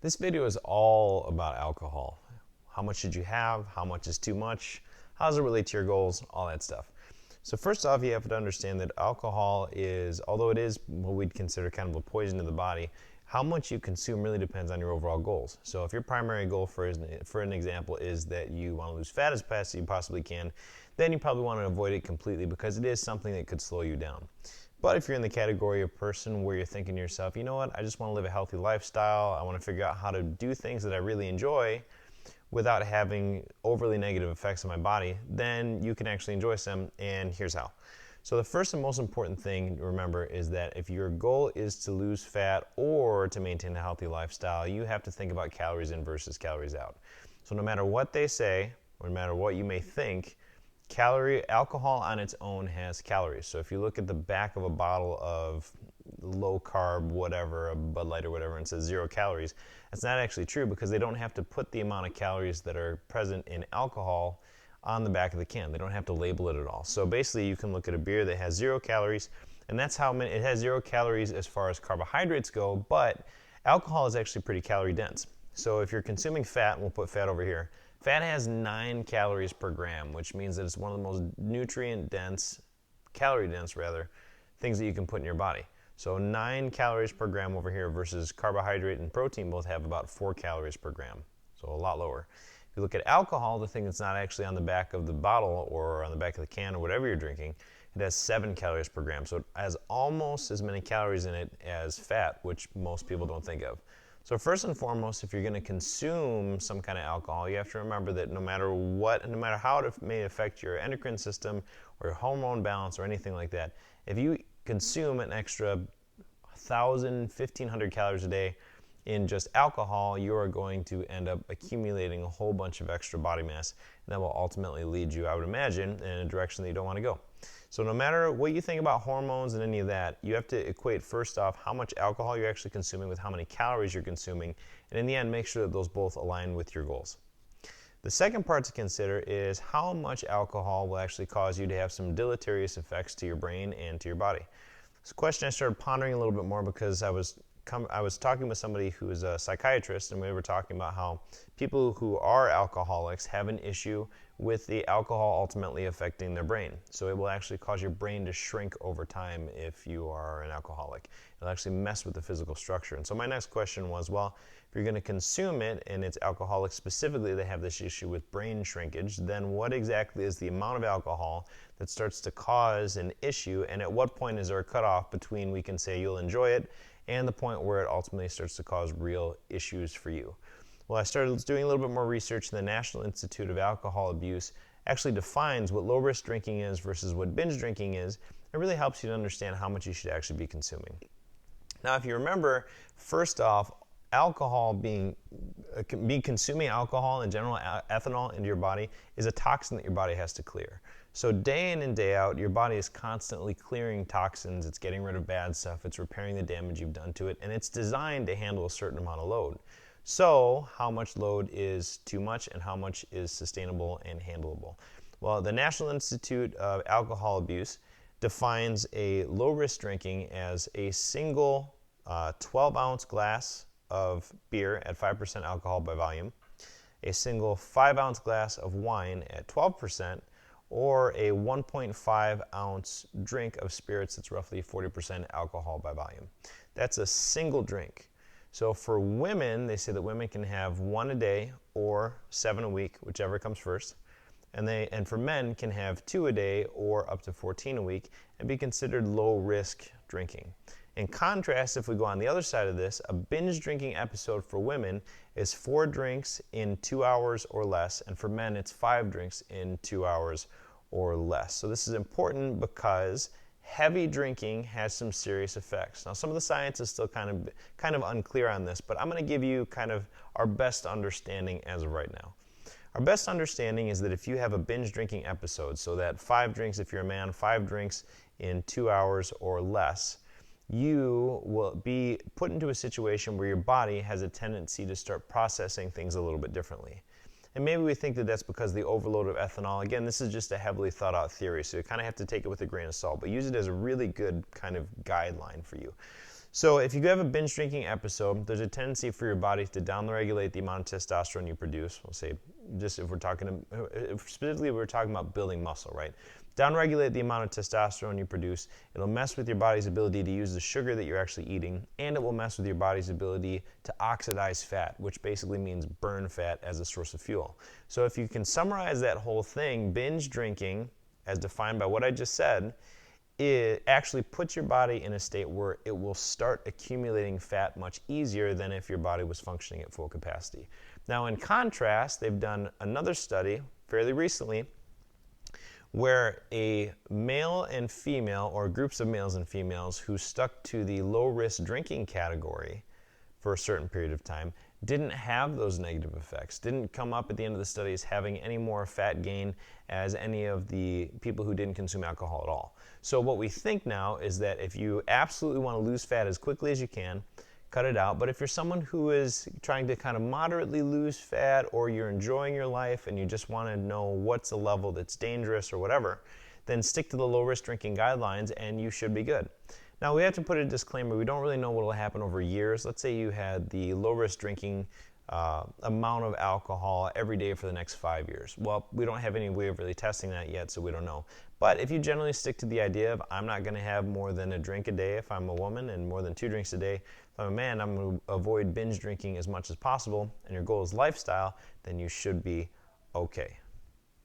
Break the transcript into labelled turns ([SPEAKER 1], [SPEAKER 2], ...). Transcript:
[SPEAKER 1] This video is all about alcohol. How much should you have? How much is too much? How does it relate to your goals? All that stuff. So first off, you have to understand that alcohol is, although it is what we'd consider kind of a poison to the body, how much you consume really depends on your overall goals. So if your primary goal, for an example, is that you want to lose fat as fast as you possibly can, then you probably want to avoid it completely because it is something that could slow you down. But if you're in the category of person where you're thinking to yourself, you know what, I just want to live a healthy lifestyle, I want to figure out how to do things that I really enjoy without having overly negative effects on my body, then you can actually enjoy some, and here's how. So the first and most important thing to remember is that if your goal is to lose fat or to maintain a healthy lifestyle, you have to think about calories in versus calories out. So no matter what they say, or no matter what you may think, alcohol on its own has calories. So if you look at the back of a bottle of low carb whatever, a Bud Light or whatever, and it says 0 calories, that's not actually true because they don't have to put the amount of calories that are present in alcohol on the back of the can. They don't have to label it at all. So basically you can look at a beer that has 0 calories, and that's how many, it has 0 calories as far as carbohydrates go, but alcohol is actually pretty calorie dense. So if you're consuming fat, and we'll put fat over here, fat has 9 calories per gram, which means that it's one of the most calorie dense rather, things that you can put in your body. So 9 calories per gram over here versus carbohydrate and protein both have about 4 calories per gram, so a lot lower. If you look at alcohol, the thing that's not actually on the back of the bottle or on the back of the can or whatever you're drinking, it has 7 calories per gram. So it has almost as many calories in it as fat, which most people don't think of. So first and foremost, if you're going to consume some kind of alcohol, you have to remember that no matter what, no matter how it may affect your endocrine system or your hormone balance or anything like that, if you consume an extra 1,000, 1,500 calories a day in just alcohol, you are going to end up accumulating a whole bunch of extra body mass, and that will ultimately lead you, I would imagine, in a direction that you don't want to go. So no matter what you think about hormones and any of that, you have to equate first off how much alcohol you're actually consuming with how many calories you're consuming, and in the end make sure that those both align with your goals. The second part to consider is how much alcohol will actually cause you to have some deleterious effects to your brain and to your body. It's a question I started pondering a little bit more because I was talking with somebody who is a psychiatrist, and we were talking about how people who are alcoholics have an issue with the alcohol ultimately affecting their brain. So it will actually cause your brain to shrink over time if you are an alcoholic. It'll actually mess with the physical structure. And so my next question was, well, if you're going to consume it and it's alcoholics specifically that have this issue with brain shrinkage, then what exactly is the amount of alcohol that starts to cause an issue, and at what point is there a cutoff between we can say you'll enjoy it and the point where it ultimately starts to cause real issues for you? Well, I started doing a little bit more research, and the National Institute of Alcohol Abuse actually defines what low-risk drinking is versus what binge drinking is. It really helps you to understand how much you should actually be consuming. Now, if you remember, first off, consuming alcohol in general, ethanol into your body, is a toxin that your body has to clear. So day in and day out, your body is constantly clearing toxins, it's getting rid of bad stuff, it's repairing the damage you've done to it, and it's designed to handle a certain amount of load. So how much load is too much and how much is sustainable and handleable? Well, the National Institute of Alcohol Abuse defines a low-risk drinking as a single 12-ounce glass of beer at 5% alcohol by volume, a single 5-ounce glass of wine at 12%, or a 1.5-ounce drink of spirits that's roughly 40% alcohol by volume. That's a single drink. So for women, they say that women can have 1 a day or 7 a week, whichever comes first. And for men can have 2 a day or up to 14 a week and be considered low risk drinking. In contrast, if we go on the other side of this, a binge drinking episode for women is 4 drinks in 2 hours or less, and for men it's 5 drinks in 2 hours or less. So this is important because heavy drinking has some serious effects. Now, some of the science is still kind of unclear on this, but I'm going to give you kind of our best understanding as of right now. Our best understanding is that if you have a binge drinking episode, so that 5 drinks if you're a man, 5 drinks in 2 hours or less, you will be put into a situation where your body has a tendency to start processing things a little bit differently. And maybe we think that that's because of the overload of ethanol. Again, this is just a heavily thought out theory, so you kind of have to take it with a grain of salt, but use it as a really good kind of guideline for you. So if you have a binge drinking episode, there's a tendency for your body to downregulate the amount of testosterone you produce. We'll say, just if we're talking, specifically we're talking about building muscle, right? Downregulate the amount of testosterone you produce. It'll mess with your body's ability to use the sugar that you're actually eating, and it will mess with your body's ability to oxidize fat, which basically means burn fat as a source of fuel. So if you can summarize that whole thing, binge drinking, as defined by what I just said, it actually puts your body in a state where it will start accumulating fat much easier than if your body was functioning at full capacity. Now, in contrast, they've done another study fairly recently where a male and female, or groups of males and females who stuck to the low-risk drinking category for a certain period of time didn't have those negative effects, didn't come up at the end of the study as having any more fat gain as any of the people who didn't consume alcohol at all. So what we think now is that if you absolutely want to lose fat as quickly as you can, cut it out. But if you're someone who is trying to kind of moderately lose fat, or you're enjoying your life and you just want to know what's a level that's dangerous or whatever, then stick to the low-risk drinking guidelines and you should be good. Now, we have to put a disclaimer. We don't really know what will happen over years. Let's say you had the low-risk drinking amount of alcohol every day for the next 5 years. Well, we don't have any way of really testing that yet, so we don't know. But if you generally stick to the idea of I'm not going to have more than a drink a day if I'm a woman, and more than 2 drinks a day if I'm a man, I'm going to avoid binge drinking as much as possible, and your goal is lifestyle, then you should be okay.